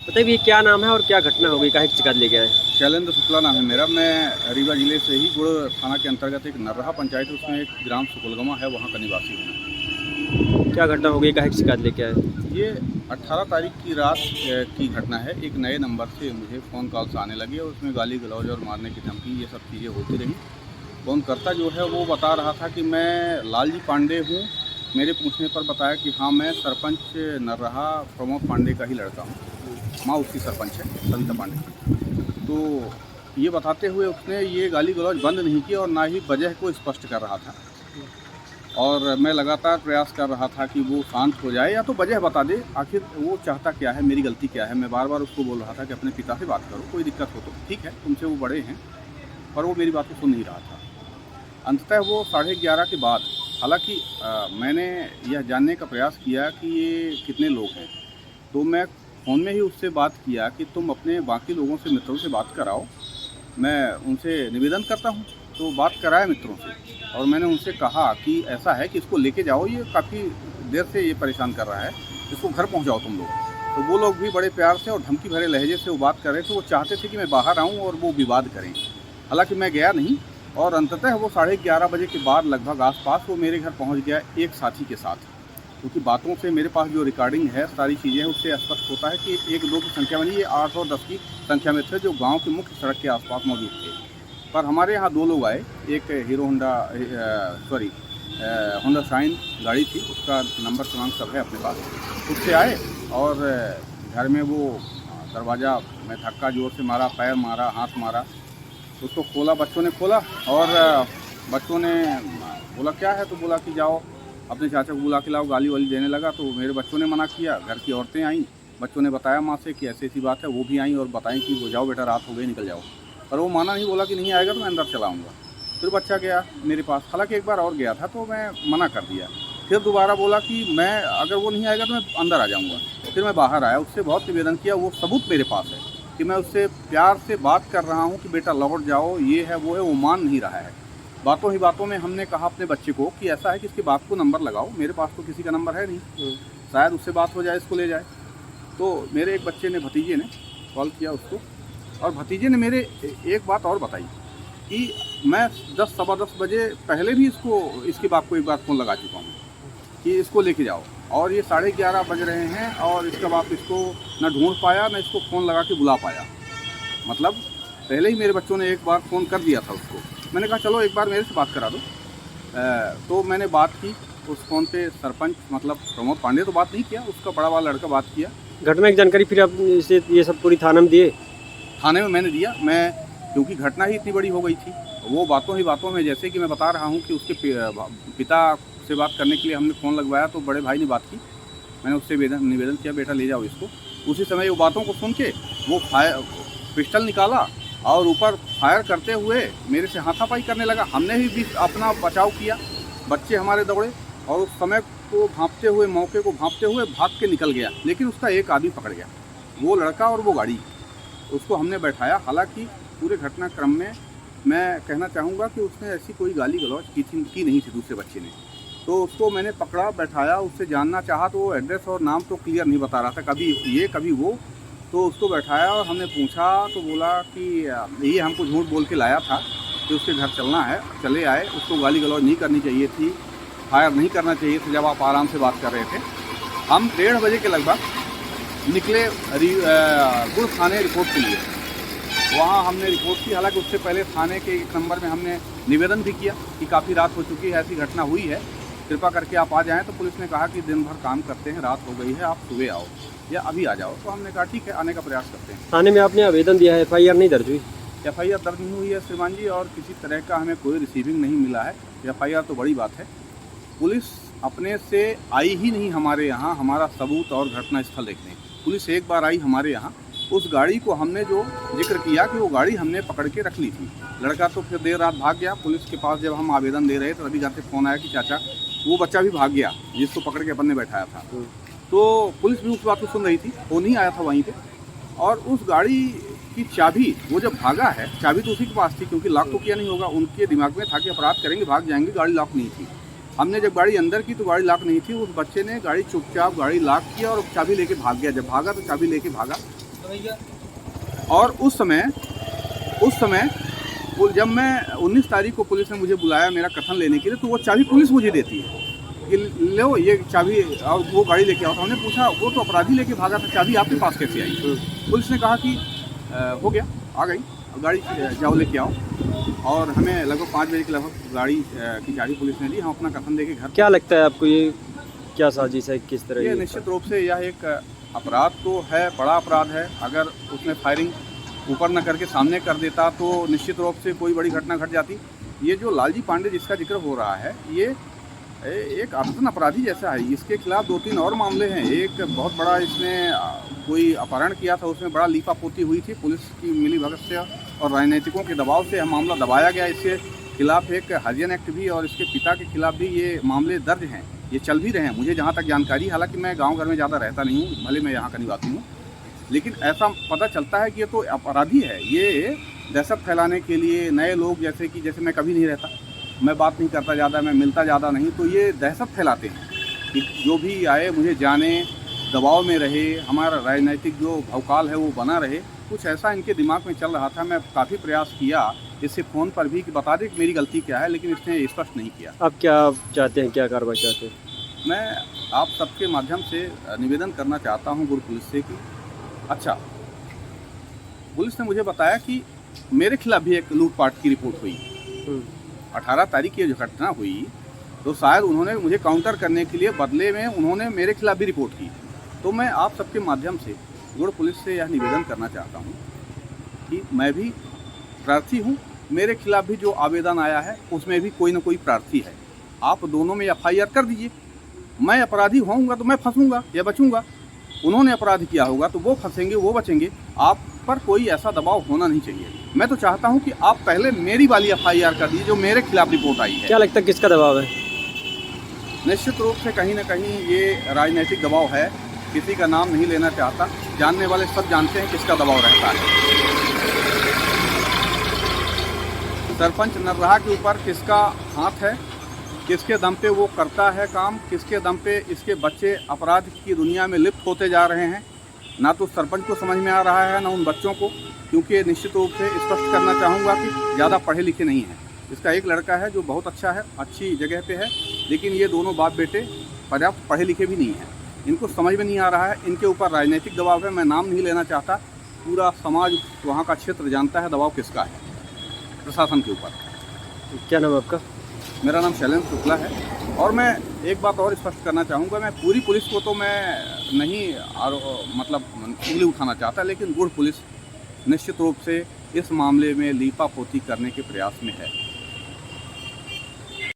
बताइए क्या नाम है और क्या घटना हो गई, काहे की शिकायत लेके आए? शैलेंद्र शुक्ला नाम है मेरा। मैं रीवा जिले से ही गुड़ थाना के अंतर्गत एक नर्राहा पंचायत है, उसमें एक ग्राम सुकुलगमा है, वहाँ का निवासी हूँ। क्या घटना हो गई, काहे की शिकायत लेके आए? ये 18 तारीख की रात की घटना है। एक नए नंबर से मुझे फ़ोन कॉल्स आने लगे और उसमें गाली गलौज और मारने की धमकी, ये सब चीज़ें होती रही। फ़ोन करता जो है वो बता रहा था कि मैं लालजी पांडे हूँ। मेरे पूछने पर बताया कि हाँ, मैं सरपंच नर्राहा प्रमोद पांडे का ही लड़का हूँ। माँ उसकी सरपंच है, सविता पांडे की। तो ये बताते हुए उसने ये गाली गलौज बंद नहीं की और ना ही वजह को स्पष्ट कर रहा था। और मैं लगातार प्रयास कर रहा था कि वो शांत हो जाए या तो वजह बता दे, आखिर वो चाहता क्या है, मेरी गलती क्या है। मैं बार बार उसको बोल रहा था कि अपने पिता से बात करो, कोई दिक्कत हो तो ठीक है, तुमसे वो बड़े हैं, पर वो मेरी बात को सुन नहीं रहा था। अंततः वो 11:30 के बाद, हालांकि मैंने यह जानने का प्रयास किया कि ये कितने लोग हैं, तो मैं फ़ोन में ही उससे बात किया कि तुम अपने बाकी लोगों से, मित्रों से बात कराओ, मैं उनसे निवेदन करता हूँ। तो बात कराया मित्रों से और मैंने उनसे कहा कि ऐसा है कि इसको लेके जाओ, ये काफ़ी देर से ये परेशान कर रहा है, इसको घर पहुँचाओ तुम लोग। तो वो लोग भी बड़े प्यार से और धमकी भरे लहजे से वो बात कर रहे थे। वो चाहते थे कि मैं बाहर आऊँ और वो विवाद करें। हालांकि मैं गया नहीं और अंततः वो 11:30 बजे के बाद लगभग आसपास वो मेरे घर पहुँच गया एक साथी के साथ। क्योंकि बातों से मेरे पास जो रिकॉर्डिंग है, सारी चीज़ें हैं, उससे स्पष्ट होता है कि 1-2 की संख्या में नहीं, ये 8 और 10 की संख्या में थे जो गांव की मुख्य सड़क के आसपास मौजूद थे। पर हमारे यहाँ 2 लोग आए। एक हीरो होंडा शाइन गाड़ी थी, उसका नंबर क्रमांक सब है अपने पास। उससे आए और घर में वो दरवाज़ा में धक्का जोर से मारा, पैर मारा, हाथ मारा। उसको खोला, बच्चों ने खोला और बच्चों ने बोला क्या है, तो बोला कि जाओ अपने चाचा को बुला के लाओ। गाली वाली देने लगा तो मेरे बच्चों ने मना किया। घर की औरतें आईं, बच्चों ने बताया माँ से कि ऐसी ऐसी बात है। वो भी आईं और बताएं कि वो जाओ बेटा, रात हो गई, निकल जाओ। पर वो माना नहीं, बोला कि नहीं आएगा तो मैं अंदर चलाऊँगा। फिर बच्चा गया मेरे पास, हालांकि एक बार और गया था तो मैं मना कर दिया। फिर दोबारा बोला कि मैं अगर वो नहीं आएगा तो मैं अंदर आ जाऊँगा। फिर मैं बाहर आया, उससे बहुत निवेदन किया, वो सबूत मेरे पास है कि मैं उससे प्यार से बात कर रहा हूँ कि बेटा लौट जाओ, ये है वो है। वो मान नहीं रहा है। बातों ही बातों में हमने कहा अपने बच्चे को कि ऐसा है कि इसके बाप को नंबर लगाओ, मेरे पास तो किसी का नंबर है नहीं, शायद उससे बात हो जाए, इसको ले जाए। तो मेरे एक बच्चे ने, भतीजे ने कॉल किया उसको, और भतीजे ने मेरे एक बात और बताई कि मैं 10 सवा 10 बजे पहले भी इसके बाप को एक बार फ़ोन लगा चुका हूँ कि इसको लेके जाओ, और ये 11:30 बज रहे हैं और इसका बाप इसको न ढूंढ पाया, न इसको फ़ोन लगा के बुला पाया। मतलब पहले ही मेरे बच्चों ने एक बार फ़ोन कर दिया था उसको। मैंने कहा चलो एक बार मेरे से बात करा दो। तो मैंने बात की उस फ़ोन पे। सरपंच मतलब प्रमोद पांडे तो बात नहीं किया, उसका बड़ा वाला लड़का बात किया। घटना की जानकारी फिर आप इसे ये सब पूरी थाने में दिए? थाने में मैंने दिया। मैं, क्योंकि घटना ही इतनी बड़ी हो गई थी, वो बातों ही बातों में, जैसे कि मैं बता रहा हूँ कि उसके पिता से बात करने के लिए हमने फ़ोन लगवाया तो बड़े भाई ने बात की। मैंने उससे निवेदन किया बेटा ले जाओ इसको। उसी समय वो बातों को सुन के वो पिस्टल निकाला और ऊपर फायर करते हुए मेरे से हाथापाई करने लगा। हमने भी अपना बचाव किया, बच्चे हमारे दौड़े और उस समय को भांपते हुए, मौके को भांपते हुए भाग के निकल गया। लेकिन उसका एक आदमी पकड़ गया, वो लड़का और वो गाड़ी, उसको हमने बैठाया। हालांकि पूरे घटनाक्रम में मैं कहना चाहूँगा कि उसने ऐसी कोई गाली गलौज की नहीं थी दूसरे बच्चे ने। तो उसको मैंने पकड़ा, बैठाया, उससे जानना चाहा तो वो एड्रेस और नाम तो क्लियर नहीं बता रहा था, कभी ये कभी वो। तो उसको बैठाया और हमने पूछा तो बोला कि ये हमको झूठ बोल के लाया था कि उसके घर चलना है। चले आए। उसको गाली गलौज नहीं करनी चाहिए थी, फायर नहीं करना चाहिए था जब आप आराम से बात कर रहे थे। हम 1:30 बजे के लगभग निकले गुड़ थाने रिपोर्ट के लिए। वहाँ हमने रिपोर्ट की। हालांकि उससे पहले थाने के 1 नंबर में हमने निवेदन भी किया कि काफ़ी रात हो चुकी है, ऐसी घटना हुई है, कृपा करके आप आ जाएँ। तो पुलिस ने कहा कि दिन भर काम करते हैं, रात हो गई है, आप सुबह आओ या अभी आ जाओ। तो हमने कहा ठीक है, आने का प्रयास करते हैं। थाने में आपने आवेदन दिया है, FIR नहीं दर्ज हुई? FIR दर्ज नहीं हुई है श्रीमान जी, और किसी तरह का हमें कोई रिसीविंग नहीं मिला है। FIR तो बड़ी बात है। पुलिस अपने से आई ही नहीं हमारे यहाँ हमारा सबूत और घटनास्थल देखने। पुलिस एक बार आई हमारे यहाँ, उस गाड़ी को हमने जो जिक्र किया कि वो गाड़ी हमने पकड़ के रख ली थी। लड़का तो फिर देर रात भाग गया। पुलिस के पास जब हम आवेदन दे रहे थे तभी घर से फ़ोन आया कि चाचा वो बच्चा भी भाग गया जिसको पकड़ के अपन ने बैठाया था। तो पुलिस भी उस बात को सुन रही थी, वो नहीं आया था वहीं पे। और उस गाड़ी की चाबी, वो जब भागा है, चाबी तो उसी के पास थी, क्योंकि लॉक तो किया नहीं होगा। उनके दिमाग में था कि अपराध करेंगे, भाग जाएंगे, गाड़ी लॉक नहीं थी। हमने जब गाड़ी अंदर की तो गाड़ी लॉक नहीं थी। उस बच्चे ने गाड़ी चुपचाप गाड़ी लॉक किया और चाबी लेके भाग गया। जब भागा तो चाबी लेके भागा और उस समय जब मैं 19 तारीख को पुलिस ने मुझे बुलाया मेरा कथन लेने के लिए, तो वो चाबी पुलिस मुझे देती है कि लो ये चाबी, और वो गाड़ी लेके आओ। तो हमने पूछा वो तो अपराधी लेके भागा था, चाबी आपके पास कैसे आई? पुलिस ने कहा कि हो गया, आ गई गाड़ी, जाओ लेके आओ। और हमें लगभग 5 बजे के लगभग गाड़ी की चाबी पुलिस ने दी। हम अपना कथन देके घर। क्या लगता है आपको, ये क्या साजिश है, किस तरह ये निश्चित रूप से यह एक अपराध तो है, बड़ा अपराध है। अगर उसने फायरिंग ऊपर न करके सामने कर देता तो निश्चित रूप से कोई बड़ी घटना घट जाती। ये जो लालजी पांडे जिसका जिक्र हो रहा है, ये एक आर्सन अपराधी जैसा है। इसके खिलाफ 2-3 और मामले हैं। एक बहुत बड़ा इसने कोई अपहरण किया था, उसमें बड़ा लीपापोती हुई थी। पुलिस की मिलीभगत से और राजनीतिकों के दबाव से यह मामला दबाया गया। इसके खिलाफ एक हरिजन एक्ट भी और इसके पिता के खिलाफ भी ये मामले दर्ज हैं, ये चल भी रहे हैं। मुझे जहाँ तक जानकारी, हालांकि मैं गांव घर में ज़्यादा रहता नहीं हूँ, भले मैं यहाँ का निवासी हूँ, लेकिन ऐसा पता चलता है कि ये तो अपराधी है। ये दहशत फैलाने के लिए नए लोग, जैसे मैं कभी नहीं रहता, मैं बात नहीं करता ज़्यादा, मैं मिलता ज़्यादा नहीं, तो ये दहशत फैलाते हैं कि जो भी आए मुझे जाने, दबाव में रहे, हमारा राजनीतिक जो भौकाल है वो बना रहे। कुछ ऐसा इनके दिमाग में चल रहा था। मैं काफ़ी प्रयास किया इससे फ़ोन पर भी कि बता दे कि मेरी गलती क्या है, लेकिन इसने स्पष्ट नहीं किया। आप क्या चाहते हैं, क्या कार्रवाई चाहते हैं? मैं आप सबके माध्यम से निवेदन करना चाहता हूँ गुरु पुलिस से कि अच्छा, पुलिस ने मुझे बताया कि मेरे खिलाफ भी एक लूटपाट की रिपोर्ट हुई। 18 तारीख की जो घटना हुई, तो शायद उन्होंने मुझे काउंटर करने के लिए बदले में उन्होंने मेरे खिलाफ भी रिपोर्ट की। तो मैं आप सबके माध्यम से गुड़ पुलिस से यह निवेदन करना चाहता हूँ कि मैं भी प्रार्थी हूँ, मेरे खिलाफ भी जो आवेदन आया है उसमें भी कोई ना कोई प्रार्थी है। आप दोनों में FIR कर दीजिए। मैं अपराधी होऊंगा तो मैं फंसूंगा या बचूंगा, उन्होंने अपराध किया होगा तो वो फंसेंगे, वो बचेंगे। आप पर कोई ऐसा दबाव होना नहीं चाहिए। मैं तो चाहता हूं कि आप पहले मेरी वाली FIR कर दीजिए जो मेरे खिलाफ रिपोर्ट आई है। क्या लगता है किसका दबाव है? निश्चित रूप से कहीं ना कहीं ये राजनीतिक दबाव है। किसी का नाम नहीं लेना चाहता, जानने वाले सब जानते हैं किसका दबाव रहता है। सरपंच नर्राहा के ऊपर किसका हाथ है, किसके दम पे वो करता है काम, किसके दम पे इसके बच्चे अपराध की दुनिया में लिप्त होते जा रहे हैं, ना तो सरपंच को समझ में आ रहा है ना उन बच्चों को। क्योंकि निश्चित रूप से स्पष्ट करना चाहूँगा कि ज़्यादा पढ़े लिखे नहीं हैं। इसका एक लड़का है जो बहुत अच्छा है, अच्छी जगह पे है, लेकिन ये दोनों बाप बेटे पर्याप्त पढ़े लिखे भी नहीं हैं। इनको समझ में नहीं आ रहा है। इनके ऊपर राजनीतिक दबाव है। मैं नाम नहीं लेना चाहता, पूरा समाज, वहाँ का क्षेत्र जानता है दबाव किसका है, प्रशासन के ऊपर। क्या नाम है आपका? मेरा नाम शैलेंद्र शुक्ला है। और मैं एक बात और स्पष्ट करना चाहूँगा, मैं पूरी पुलिस को तो मैं नहीं मतलब उंगली उठाना चाहता, लेकिन गुड़ पुलिस निश्चित रूप से इस मामले में लीपापोती करने के प्रयास में है।